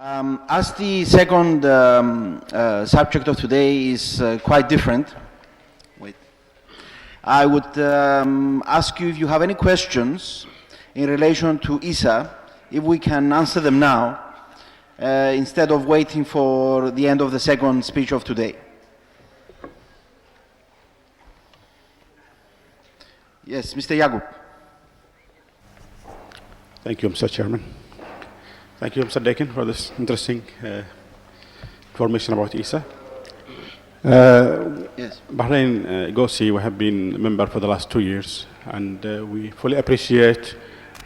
As the second subject of today is quite different, I would ask you if you have any questions in relation to ISA, if we can answer them now, instead of waiting for the end of the second speech of today. Yes, Mr. Yacoub. Thank you, Mr. Chairman. Thank you, Mr. Daykin, for this interesting information about ISA. Yes. Bahrain GOSI, we have been a member for the last 2 years, and we fully appreciate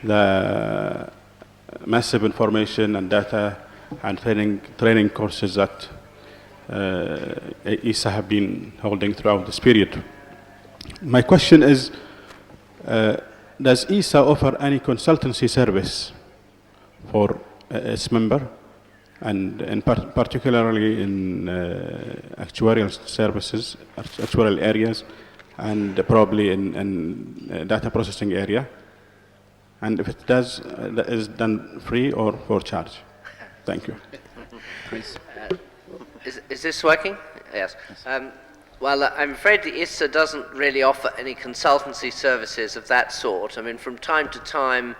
the massive information and data and training courses that ISA have been holding throughout this period. My question is, does ISA offer any consultancy service for its member, and particularly in actuarial services, actuarial areas, and probably in data processing area? And if it does, that is done free or for charge? Thank you. Please. Is this working? Yes. Well, I'm afraid the ISA doesn't really offer any consultancy services of that sort. I mean, from time to time,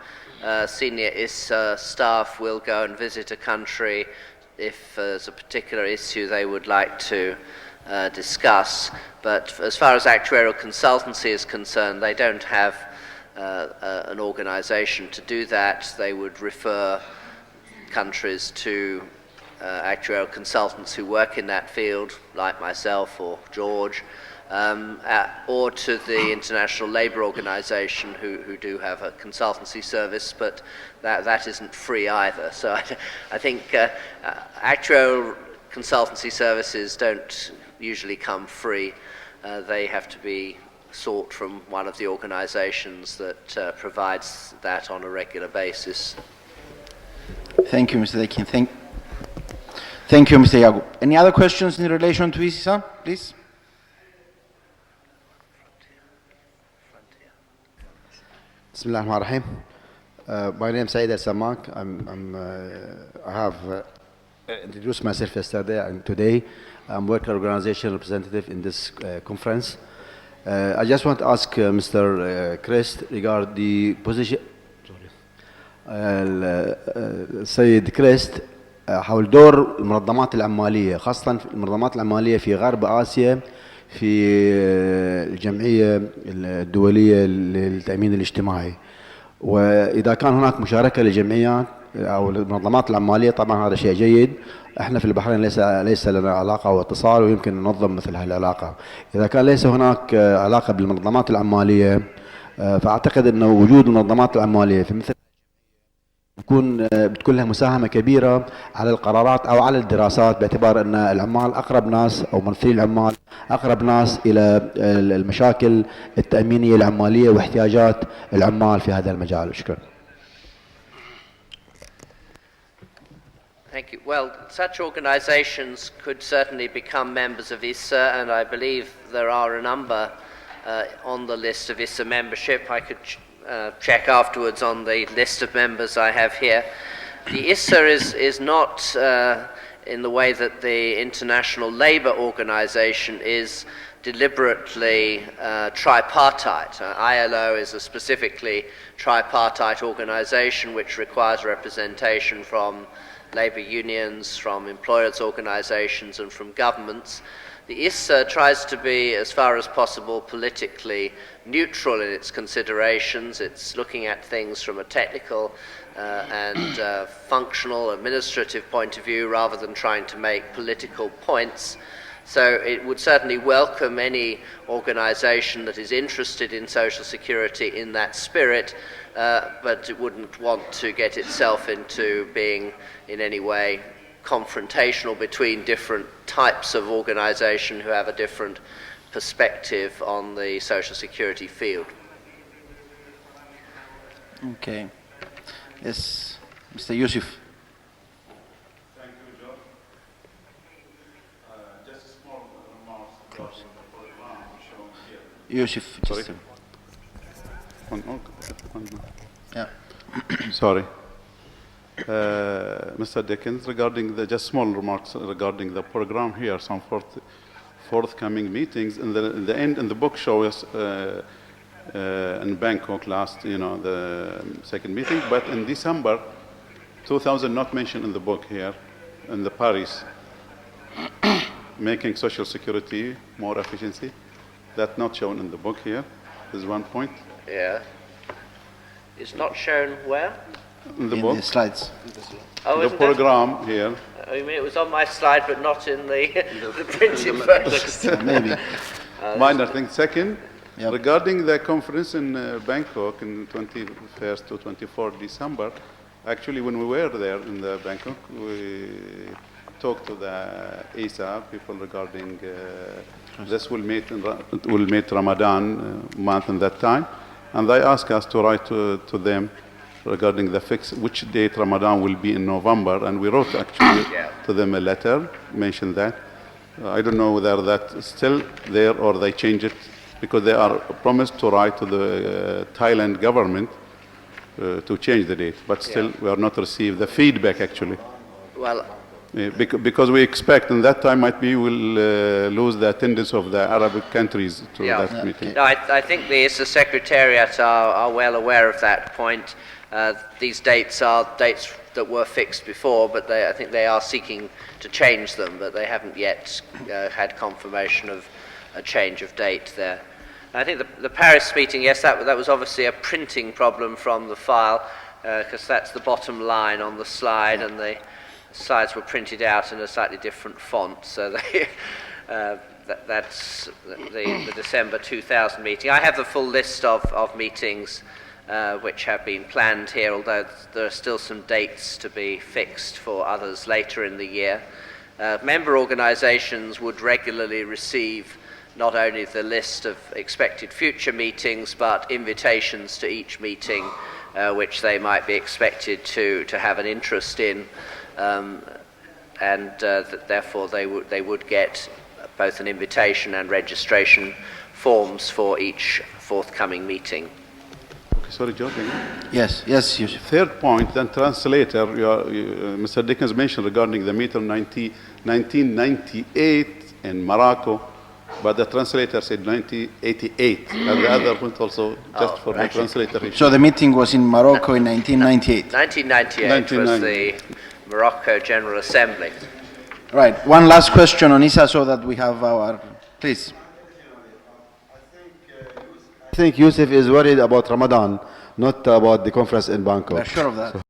senior ISA staff will go and visit a country if there's a particular issue they would like to discuss. But as far as actuarial consultancy is concerned, they don't have an organization to do that. They would refer countries to actuarial consultants who work in that field, like myself or George, or to the International Labour Organization, who do have a consultancy service, but that isn't free either. So I think actuarial consultancy services don't usually come free. They have to be sought from one of the organizations that provides that on a regular basis. Thank you, Mr. Daykin. Thank you, Mr. Yacoub. Any other questions in relation to ISA, please? Bismillah ar-Rahman ar-Rahim. My name is Saeed Al-Samak. I have introduced myself yesterday and today. I'm worker organization representative in this conference. I just want to ask Mr. Crest regarding the position. السيد كريست حول دور المنظمات العمالية، خاصة المنظمات العمالية في غرب آسيا في الجمعية الدولية للتأمين الاجتماعي، وإذا كان هناك مشاركة للجمعيات أو المنظمات العمالية طبعا هذا شيء جيد. احنا في البحرين ليس لنا علاقة واتصال، ويمكن ننظم مثل هالعلاقة. إذا كان ليس هناك علاقة بالمنظمات العمالية، فأعتقد أن وجود المنظمات العمالية في مثل بتكون لها مساهمة كبيرة على القرارات أو على الدراسات، باعتبار أن العمال أقرب ناس أو ممثلي العمال أقرب ناس إلى المشاكل التأمينية العمالية واحتياجات العمال في هذا المجال. شكرا. Thank you. Well, such organizations could certainly become members of ISA, and I believe there are a number on the list of ISA membership. I could check afterwards on the list of members I have here. The ISA is not in the way that the International Labour Organization is deliberately tripartite. ILO is a specifically tripartite organization which requires representation from labour unions, from employers' organizations and from governments. The ISA tries to be, as far as possible, politically neutral in its considerations. It's looking at things from a technical and functional, administrative point of view, rather than trying to make political points. So it would certainly welcome any organization that is interested in social security in that spirit, but it wouldn't want to get itself into being in any way confrontational between different types of organization who have a different perspective on the social security field. Okay. Yes, Mr. Yusuf. Thank you, Joe. Just a small remark about the program shown here. Yusuf, just Sorry. One. yeah. Sorry. Mr. Daykin, regarding the just small remarks regarding the program here, some forthcoming meetings. In the end, in the book show us in Bangkok last, the second meeting, but in December 2000, not mentioned in the book here, in the Paris, making social security more efficiency. That's not shown in the book here. Is one point. Yeah. It's not shown where? In the In book. the slides. Oh, The isn't it? program here. Oh, you mean it was on my slide, but not in the, the printed version? Maybe. Minor thing. Second, Yep. regarding the conference in Bangkok in 21st to 24th December, actually when we were there in the Bangkok, we talked to the ISA people regarding this will meet Ramadan month in that time, and they asked us to write to them regarding the which date Ramadan will be in November, and we wrote actually to them a letter, mentioned that. I don't know whether that's still there or they change it, because they are promised to write to the Thailand government to change the date, but still we are not received the feedback actually. Well, Because we expect in that time might be we'll lose the attendance of the Arabic countries to that meeting. no, I think the ISA Secretariat are well aware of that point. These dates are dates that were fixed before, but I think they are seeking to change them, but they haven't yet had confirmation of a change of date there. I think the Paris meeting, yes, that was obviously a printing problem from the file, because that's the bottom line on the slide, and the slides were printed out in a slightly different font, so they, that's the December 2000 meeting. I have the full list of meetings which have been planned here, although there are still some dates to be fixed for others later in the year. Member organizations would regularly receive not only the list of expected future meetings, but invitations to each meeting which they might be expected to have an interest in, and therefore they would get both an invitation and registration forms for each forthcoming meeting. Okay, sorry, George. Yes, Yusuf. Third point, then translator, Mr. Dickens mentioned regarding the meeting 1998 in Morocco, but the translator said 1988, and the other point also just for the translator. So the meeting was in Morocco in 1998. 1998 was the Morocco General Assembly. Right. One last question on ISA so that we have our... Please. I think Yusuf is worried about Ramadan, not about the conference in Bangkok. We're sure of that.